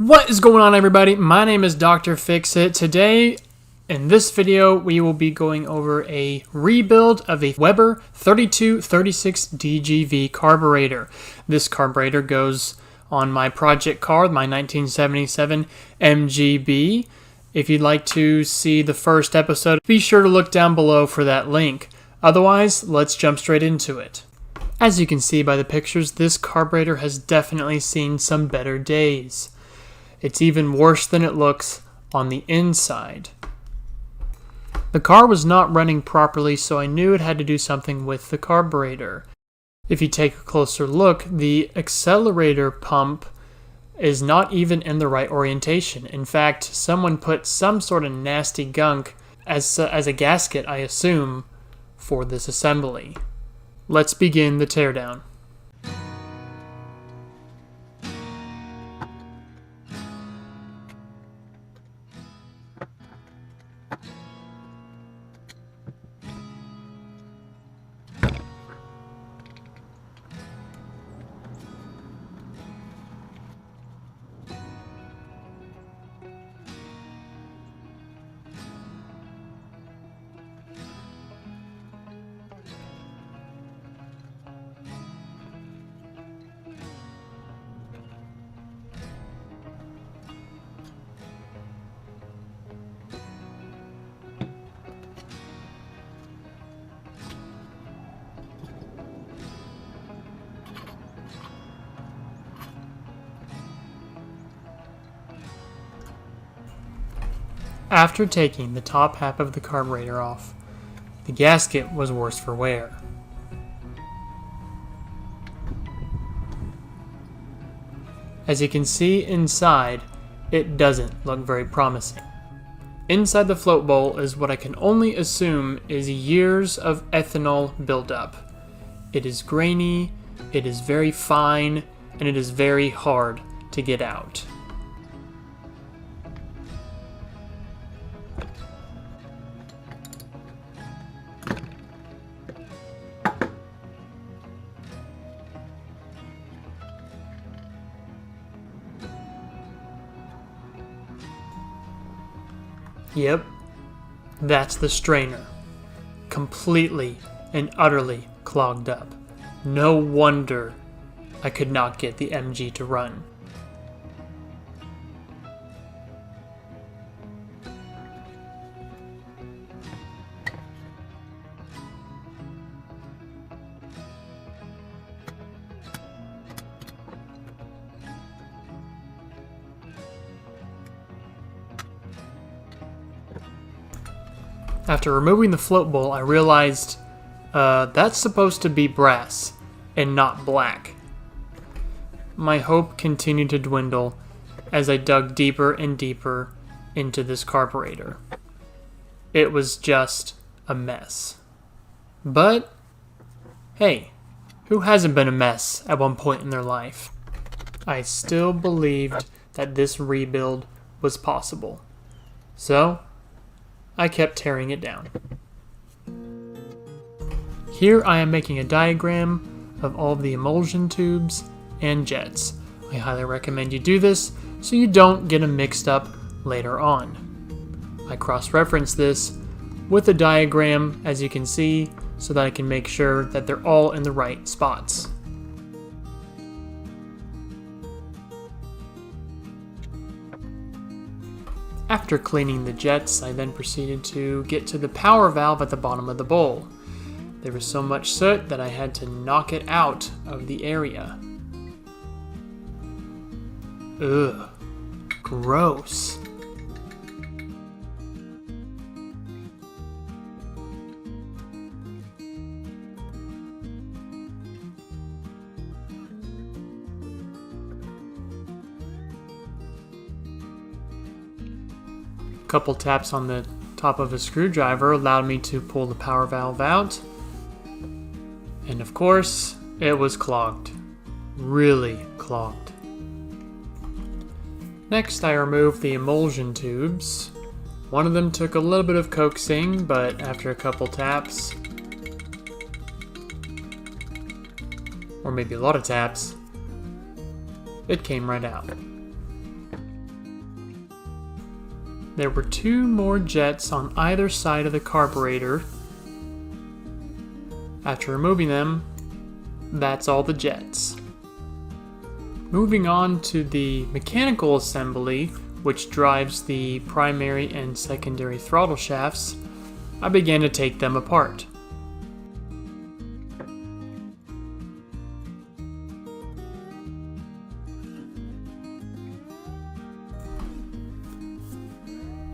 What is going on, everybody? My name is Dr. Fixit. Today, in this video, we will be going over a rebuild of a Weber 3236 DGV carburetor. This carburetor goes on my project car, my 1977 MGB. If you'd like to see the first episode, be sure to look down below for that link. Otherwise, let's jump straight into it. As you can see by the pictures, this carburetor has definitely seen some better days. It's even worse than it looks on the inside. The car was not running properly, so I knew it had to do something with the carburetor. If you take a closer look, the accelerator pump is not even in the right orientation. In fact, someone put some sort of nasty gunk as a gasket, I assume, for this assembly. Let's begin the teardown. After taking the top half of the carburetor off, the gasket was worse for wear. As you can see inside, it doesn't look very promising. Inside the float bowl is what I can only assume is years of ethanol buildup. It is grainy, it is very fine, and it is very hard to get out. Yep, that's the strainer. Completely and utterly clogged up. No wonder I could not get the MG to run. After removing the float bowl, I realized that's supposed to be brass and not black. My hope continued to dwindle as I dug deeper and deeper into this carburetor. It was just a mess. But, hey, who hasn't been a mess at one point in their life? I still believed that this rebuild was possible. So, I kept tearing it down. Here I am making a diagram of all of the emulsion tubes and jets. I highly recommend you do this so you don't get them mixed up later on. I cross-reference this with a diagram, as you can see, so that I can make sure that they're all in the right spots. After cleaning the jets, I then proceeded to get to the power valve at the bottom of the bowl. There was so much soot that I had to knock it out of the area. Ugh, gross. Couple taps on the top of a screwdriver allowed me to pull the power valve out. And of course, it was clogged. Really clogged. Next, I removed the emulsion tubes. One of them took a little bit of coaxing, but after a couple taps, or maybe a lot of taps, it came right out. There were 2 more jets on either side of the carburetor. After removing them, that's all the jets. Moving on to the mechanical assembly, which drives the primary and secondary throttle shafts, I began to take them apart.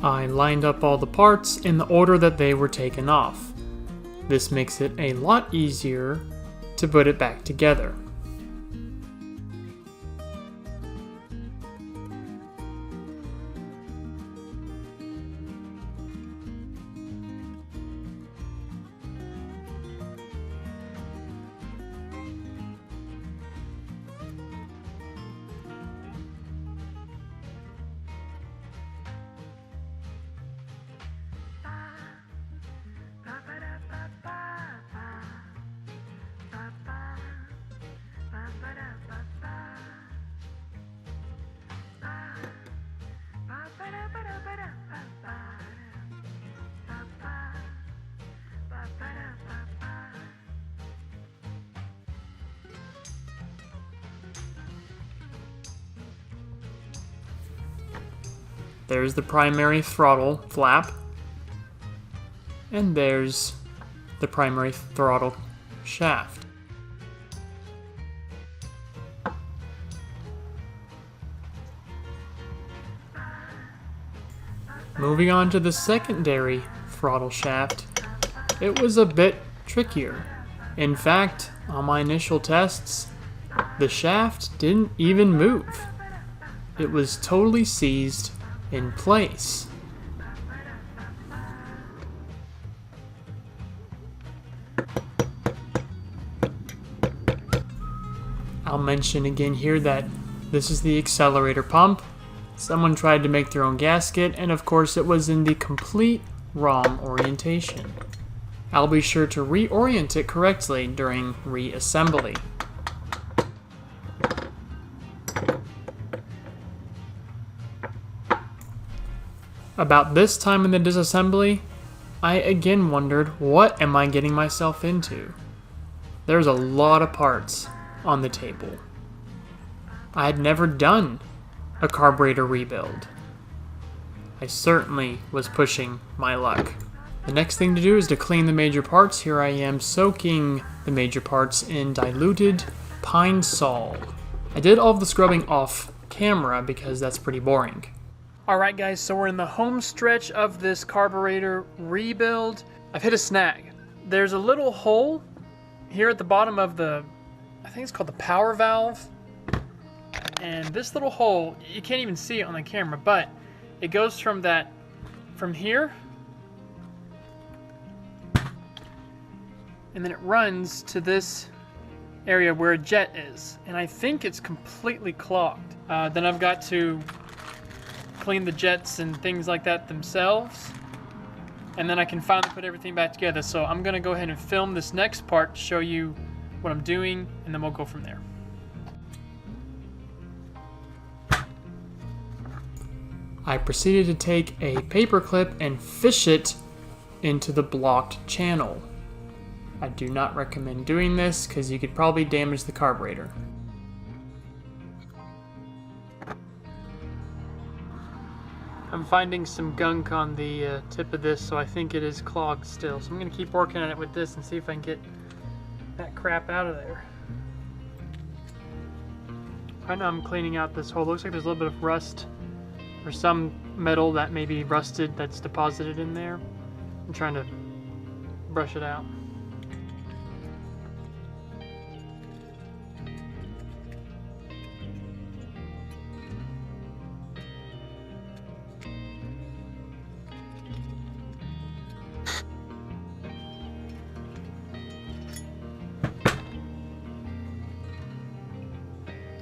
I lined up all the parts in the order that they were taken off. This makes it a lot easier to put it back together. There's the primary throttle flap, and there's the primary throttle shaft. Moving on to the secondary throttle shaft, it was a bit trickier. In fact, on my initial tests, the shaft didn't even move. It was totally seized in place. I'll mention again here that this is the accelerator pump. Someone tried to make their own gasket, and of course it was in the complete wrong orientation. I'll be sure to reorient it correctly during reassembly. About this time in the disassembly, I again wondered, what am I getting myself into? There's a lot of parts on the table. I had never done a carburetor rebuild. I certainly was pushing my luck. The next thing to do is to clean the major parts. Here I am soaking the major parts in diluted pine sol. I did all of the scrubbing off camera because that's pretty boring. Alright guys, so we're in the home stretch of this carburetor rebuild. I've hit a snag. There's a little hole here at the bottom of the, I think it's called the power valve. And this little hole, you can't even see it on the camera, but it goes from here, and then it runs to this area where a jet is. And I think it's completely clogged. Then I've got to clean the jets and things like that themselves, and then I can finally put everything back together. So I'm gonna go ahead and film this next part to show you what I'm doing, and then we'll go from there. I proceeded to take a paper clip and fish it into the blocked channel. I do not recommend doing this because you could probably damage the carburetor. I'm finding some gunk on the tip of this, so I think it is clogged still. So I'm going to keep working on it with this and see if I can get that crap out of there. Right now I'm cleaning out this hole. Looks like there's a little bit of rust or some metal that may be rusted that's deposited in there. I'm trying to brush it out.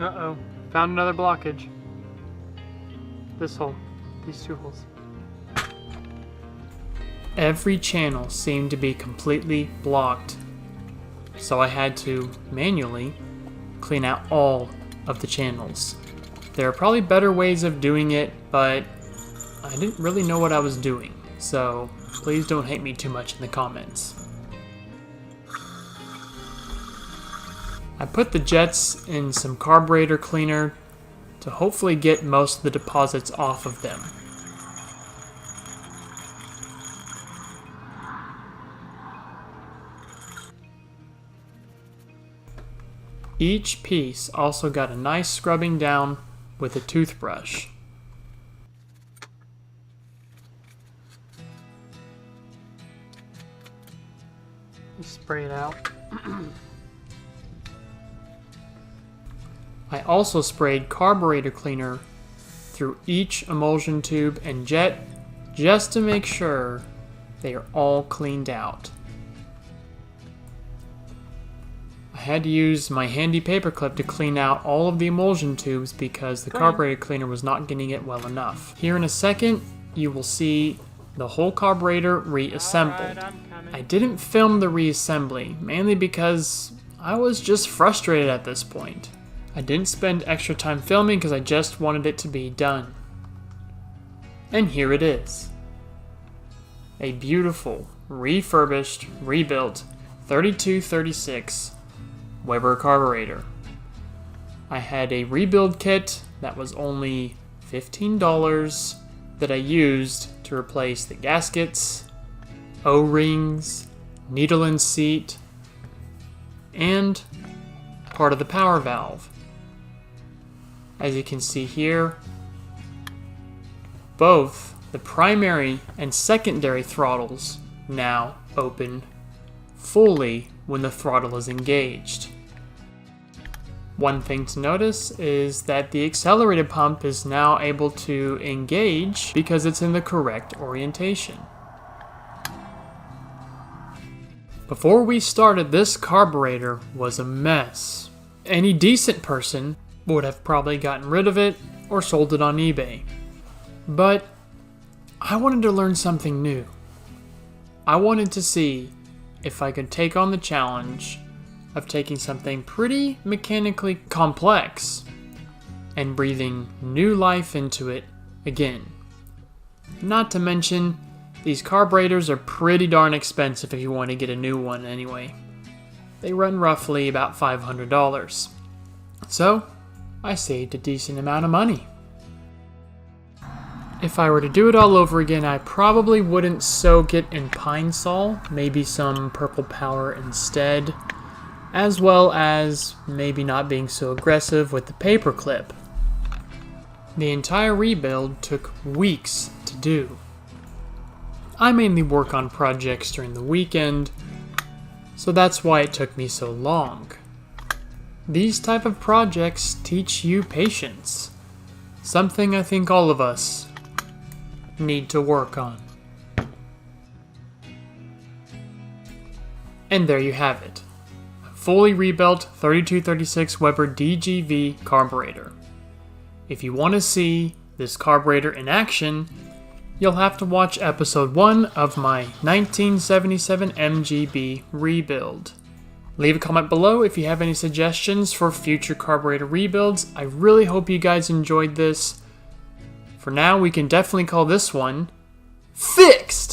Uh-oh, found another blockage. This hole, these 2 holes. Every channel seemed to be completely blocked, so I had to manually clean out all of the channels. There are probably better ways of doing it, but I didn't really know what I was doing, so please don't hate me too much in the comments. I put the jets in some carburetor cleaner to hopefully get most of the deposits off of them. Each piece also got a nice scrubbing down with a toothbrush. Spray it out. I also sprayed carburetor cleaner through each emulsion tube and jet just to make sure they are all cleaned out. I had to use my handy paper clip to clean out all of the emulsion tubes because the carburetor cleaner was not getting it well enough. Here in a second, you will see the whole carburetor reassembled. I didn't film the reassembly, mainly because I was just frustrated at this point. I didn't spend extra time filming because I just wanted it to be done. And here it is. A beautiful, refurbished, rebuilt 3236 Weber carburetor. I had a rebuild kit that was only $15 that I used to replace the gaskets, O-rings, needle and seat, and part of the power valve. As you can see here, both the primary and secondary throttles now open fully when the throttle is engaged. One thing to notice is that the accelerated pump is now able to engage because it's in the correct orientation. Before we started, this carburetor was a mess. Any decent person would have probably gotten rid of it or sold it on eBay. But I wanted to learn something new. I wanted to see if I could take on the challenge of taking something pretty mechanically complex and breathing new life into it again. Not to mention, these carburetors are pretty darn expensive if you want to get a new one anyway. They run roughly about $500. So, I saved a decent amount of money. If I were to do it all over again, I probably wouldn't soak it in Pine Sol, maybe some Purple Power instead, as well as maybe not being so aggressive with the paperclip. The entire rebuild took weeks to do. I mainly work on projects during the weekend, so that's why it took me so long. These type of projects teach you patience, something I think all of us need to work on. And there you have it, a fully rebuilt 3236 Weber DGV carburetor. If you want to see this carburetor in action, you'll have to watch episode 1 of my 1977 MGB rebuild. Leave a comment below if you have any suggestions for future carburetor rebuilds. I really hope you guys enjoyed this. For now, we can definitely call this one fixed!